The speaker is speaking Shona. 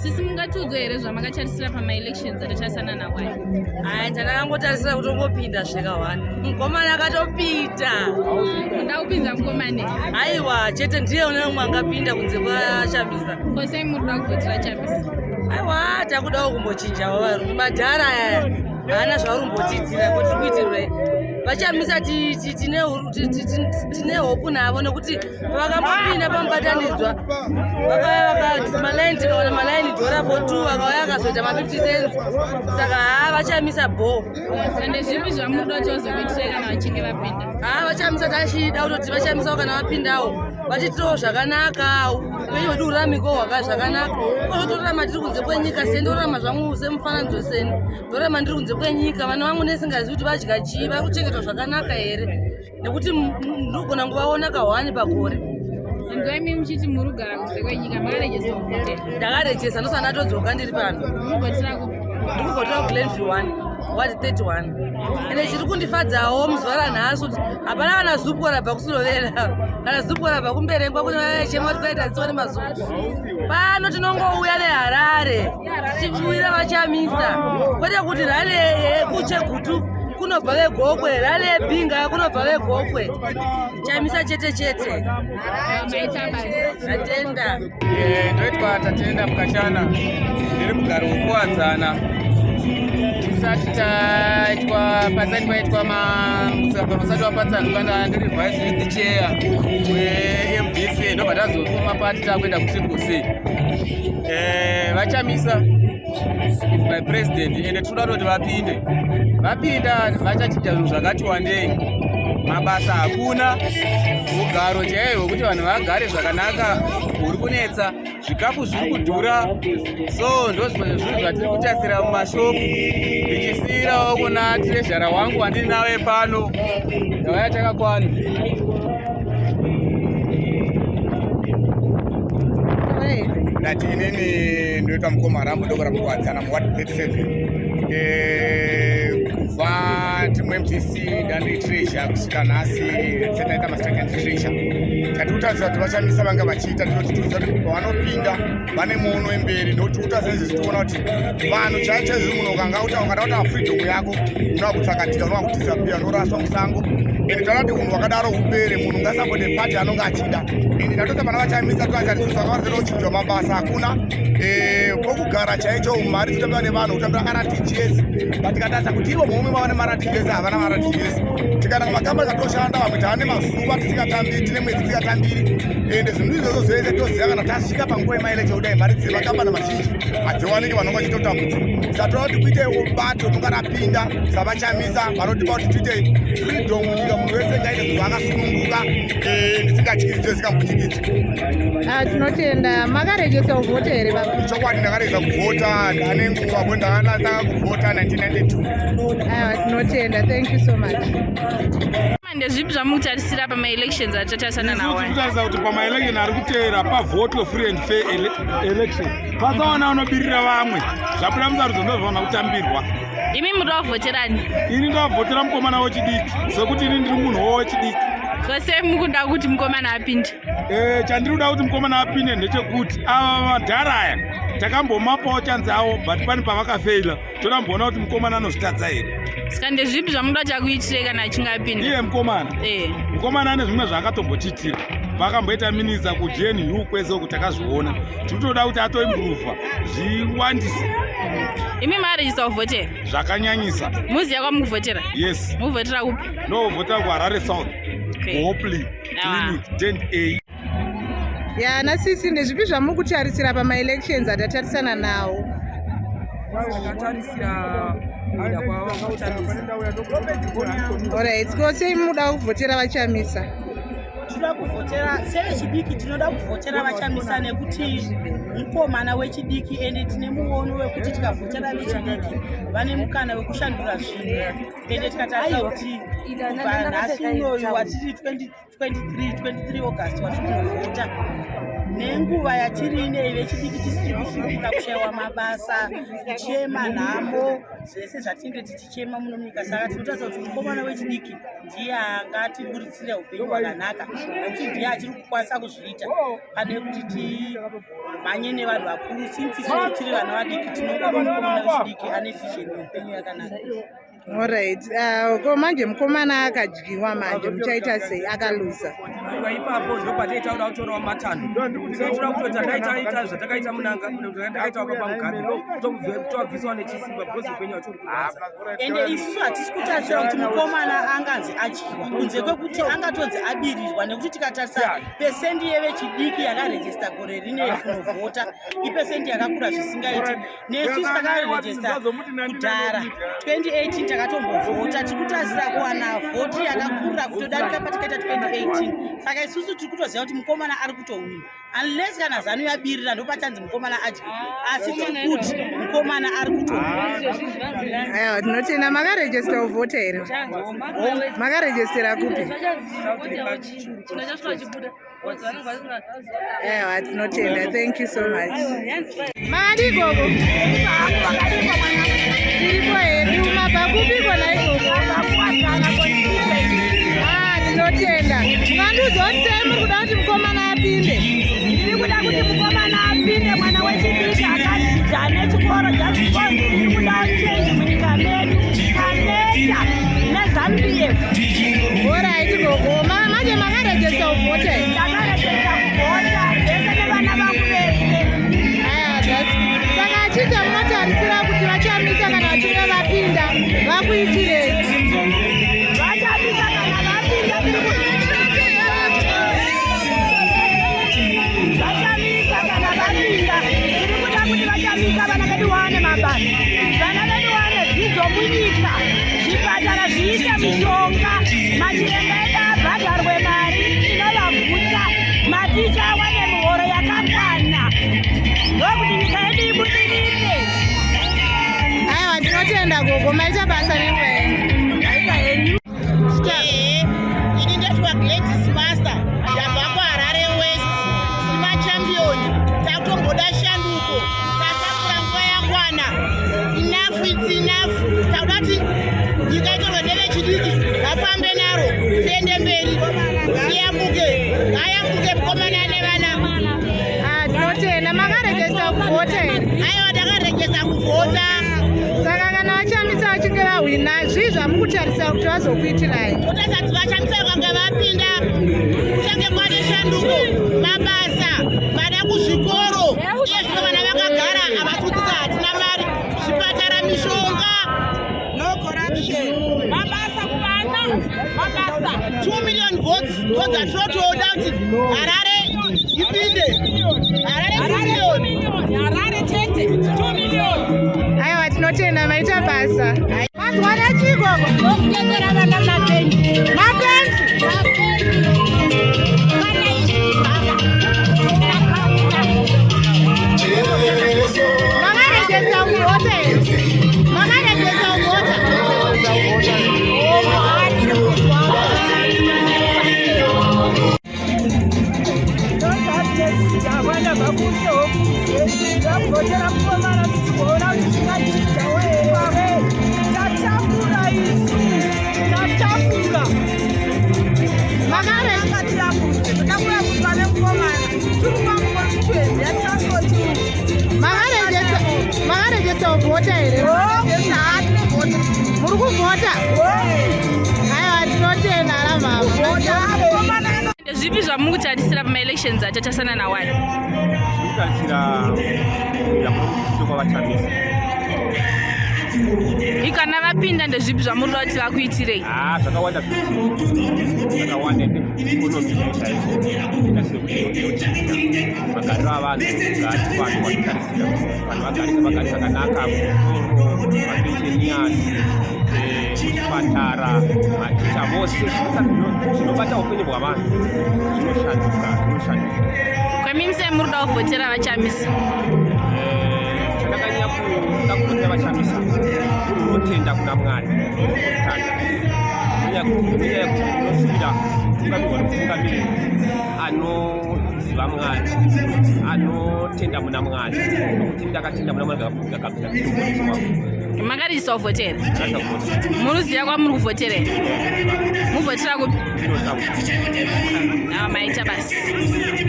Sisi mungatiudza here zvamakacharisira pama-elections atachasana nawo aya? Aya ndandangotarisira kuti ungopinda sveka 1. Mukomana akatopinda. Ndaupinza mukomane? Aiwa, chete ndiye unemwe angapinda kunze kwaChamisa. Kosei muri kuda kuvhotera Chamisa? Aiwa, takudawo kumbochinjawo varume. Madhara aya haana zvaurumbotiitira kuti kuitirwe. VaChamisa tine hopu navo nekuti vakambopinda pamubatanidzwa vakati malaini tikaona malaini dhora for 2 akauya akazoita ma 50 cents. Saka VaChamisa bho. Ende zvipi zvamunoda chozokuitirwa kana vachinge vapinda? VaChamisa tachida kutoti VaChamisa kana vapindawo vatitirawo zvakanaka, upenyu hwedu huramiko hwaka zvakanaka. Ozotorarama tiri kunze kwenyika sendorarama zvangu semufananidzo seni. Ndorarama ndiri kunze kwenyika, vana vangu nesingazivi kuti vadya chii, vari kuchengetwa zvakanaka here, nekuti ndogona kuvaona kahwani pagore. Inzwa imi muchiti muri kugara kunze kwenyika, makarejesa kuvhotera? Ndakarejesa, ndosana natodzoka ndiri pano. Murikuvhotera ku? Ndiri kuvhotera kuGlenview 1 ward 31. Ende chiri kundifadzawo muzuva ranhasi kuti hapana kana zupu rabva kuSlovenia kana zupu rabva kumberengwa kuti vachema kuti kwaita tsione mazupu. Pano tinongouya neHarare tichiuira VaChamisa, kwete kuti rale kuchegutu kunobva vegokwe, rale bhinga kunobva vegokwe. Chamisa chete chete. Tatenda. Ndoitwa Tatenda Mukashana, ndiri mugaro wekuwadzana. Tisati taitwa pasati paitwa musangano usati wapatsanukana ndiri vice youth chair weMDC, ndobva tazofuma pati takuenda kuCCC. VaChamisa is my president ende tinoda kuti vapinda vachachinja zvinhu zvakati wandei. Mabasa hakuna, ugaro chaiwo kuti vanhu vagare zvakanaka huri kunetsa, zvikafu zviri kudhura, so ndozvimwe zvinhu zvatiri kutasira mumashopu. Ndichisiyirawo kuna tirezhara wangu wandiri nawe pano, ndavaya takakwana. Ndati inini ndoita mukomarambo ndogara mukuwadzana muward 37. Kubva timuMDC ndandiri treasure kusvika nhasi setaita masecond treasure. Tatikutarisa kuti VaChamisa vanga vachiita ndinotitiudza kuti pavanopinda vane muono emberi, ndokuti kutarisa izvi tinoona kuti vanhu chaicho izvi munhu ukanga kuti freedom yako unowa kutsakatika, unowa kudisappear, unoraswa musango. Ende taura kuti munhu wakadaro upere, munhu ngasambode pati anonga achida. Ende tatota pana VaChamisa toatarisa zvakawanzira kuchinjwa mabasa hakuna, pokugara chaicho mari dzinotambiwa nevanhu kutambira RTGS. Tikatatarisa kuti ivo momwe vava nemarTGS havana marTGS. Tikaenda kumakambani katoshanda vamwe tava nemazuva tisingatambiri, tine mwedzi tisingatambiri. Ende zvinhu izvozvo zvese toziva kana tasvika panguva yemaelection kudai mari dzemakambani mazhinji hadziwaniki, vanhu vachitotambudzika. Saka toda kuti kuite bato ringarapinda saVaChamisa vanotipa kuti tiite freedom munyika, munhu wese ngaite zvinhu akasununguka ndisingatyisi zvisingambunyikidzwi. Tinotenda. Makarejesa kuvhota here baba? Chokwadi ndakarejesa kuvhota, ndane nguva bo ndakatanga kuvhota 1992. Aiwa, tinotenda. Thank you so much. Ndezvipi zvamukutarisira pama-elections atachasana nawo? Tinotarisa kuti pama-election ari kuteera pavote free and fair election pasaona unobirira vamwe zvabuda musarudzo ndozvaona kutambirwa. Imi muri kuvhoterani? Ini ndavhotera mukomana wechidiki sekuti ini ndiri munhu wechidiki. Kose mukuda kuti mukomana apinde? Chandiri kuda kuti mukomana apinde ndechekuti ava madhara aya takambomapawo chanzi avo but pane pavakafeila, toda mboona kuti mukomana anozvitadza here. Saka ndezvipi zvamunoda kuti akuitire kana achinge apinda? Iye mukomana? Mukomana ane zvimwe zvaakatombotiitira. Vakamboita minisa kuGNU kwese uku takazviona. Tinotoda kuti atoimprova zviwandise. Imi makarejesa kuvhotera? Zvakanyanyisa. Muziya kwamukuvhotera? Yes. Muvhotera kupi? Ndovhotera kuHarare South. Hopley Clinic 10A. Ya nasisi ndezvipi zvamukutarisira pama-elections atatarisana nawo? Ndakatarisira kuda kwavo kutarisa. Alright, kose muda kuvhotera VaChamisa? Tinoda kuvhotera sevechidiki, tinoda kuvhotera VaChamisa nekuti mukomana wechidiki ende tine muono wekuti tikavhotera vechidiki vane mukana wekushandura zvinhu. Ende tikatarisa kuti kubva nhasi unoyu watiri 23 August watiri kunovhota, nenguva yatiri inei vechidiki tisiri kushuruka kushayiwa mabasa, kuchema nhamo, zvese zvatinenge tichichema muno munyika. Saka tinotaridza kuti mukomana wechidiki ndiye angatiburitsira upenyu hwakanaka, nekuti ndiye achiri kukwanisa kuzviita pane kuti timhanye nevanhu vakuru. Since isusu tiri vana vadiki tinoda mukomana wechidiki ane vision yeupenyu yakanaka. Alright, ko manje mukomana akadyiwa manje muchaita sei akaluza? Ipapo ndo patitaura kutorawo matanho. Tinotora kuti takaita zvatakaita munanga, takaita pamugari, tobviswa nechisimba because upenyu hwacho kurasa. Ende isusu hatisi kutarisira kuti mukomana anganzi adyiwa, kunze kwekuti angatonzi abirirwa, nekuti tikatarisa pesendi yevechidiki yakarejesta gore rineri kunovhota ipesendi yakakura zvisingaiti. Nesu takarejesta kudhara 2018 takatombovhota, tiri kutarisira kuwana vhoti yakakura kutodarika patikaita 2018. Saka isusu tiri kutoziva kuti mukomana ari kutowina, unless kana zanu yabirira ndopachanzi mukomana adyi, asi tiri kuti mukomana ari kutowina. Aiwa, tinotenda. Makarejesta kuvhota here? Makarejestera kupi? Aiwa, tinotenda. Thank you so much. Mari gogo tiripo hedu mabakupiko naikoko tinotenda. Mukanduzotse muri kuda kuti mukomana apinde? Ndiri kuda kuti mukomana apinde, mwana wechidiki akadzidza nechikoro chazvikoro. Ndiri kuda change munyika medu, kaneta neZambia. Alright gogo, manje makarejesta kuvhota here? Ndakarejesta kuvhota vese nevana vangu vese. Saka achita munotarisira kuti vachamisa kana vachinge vapinda vakuitirei? Vachamisa kana vapinda, vachamisa kana vapinda. Tiri kuda kuti vachamisa vana vedu vawane mabasa, vana vedu vawane dzidzo munyika, zvipatara zviite mishonga, machiremba edu abhadharwe mari inovagutsa, maticha awane mihoro yakakwana, ndokuti nyika yedu ibudirire. Aiwa, tinotenda gogo, maita basa nenyu. Ini ndetwa Gladys Master ndabva kuHarare West, timachampioni, takutomboda shanduko, tasakura nguva yakwana. Enough it's enough. Takuda kuti nyika itorwe nevechidiki, vafambe naro, tiende mberi, tiyambuke, ngayambuke mukomana nevana. Tinotenda. Makarejesta kuvhota here? Aiwa, takarejesta kuvhota. Saka kana vachamisa vachinge vahwina, zvii zvamukutarisira kuti vazokuitirai? Totarisa kuti vachamisa vakange vapinda, kuchange kwane shanduko, mabasa, vana kuzvikoro, uye zvino vana vakagara havasutisa, hatina mari, zvipatara, mishonga, no corruption, mabasa kuvana, mabasa. 2 million votes ndozvatotoda kuti Harare ipinde. Harare chete 2 million. Aiwa, tinotenda. Maita basa. Mazwana chigogo Ndokutendera vana mapenzi. makarejesta kuvhota here? Makarejesta kuvhota? Ndavana vakuso ndavhotera mukomana tichiona kuti tingachiita wewe. Tatakura isu, tatakura. Makarejesta takakuya kuti vane mukomana tiripa mukonstituency yatasoti. Makarejesta kuvhota here? Muri kuvhota? Aiwa, tinotenda ramama. Zvipi zvamukutarisira pama-elections achatasana nawai? Zvinotarisira yakuto kwavachamisa. Ikana vapinda ndezvipi zvamuri kuti vakuitirei? Zvakawanda zvakawanda ikonomi yaitaizvo magariro avanhu ngati vanhu vanotarisira vanhu vagare zvakanaka, mapenshenias, zvipatara, maticha vose zvinobata upenyu hwavanhu zvinoshanduka. Kweminse muri kuda kuvhotera vachamisa? Chandakanyanya kuda kuvhotera vachamisa unotenda kuna Mwari, unyaya kuti unosvira tungamirwa nokutungamirira anoziva Mwari, anotenda muna Mwari. Nokuti ndakatenda muna Mwari ndakabvira kutoponeswa. Makadisa kuvhotera? Munoziva kwamuri kuvhotera here? Muvhotera kupi? Maita basi.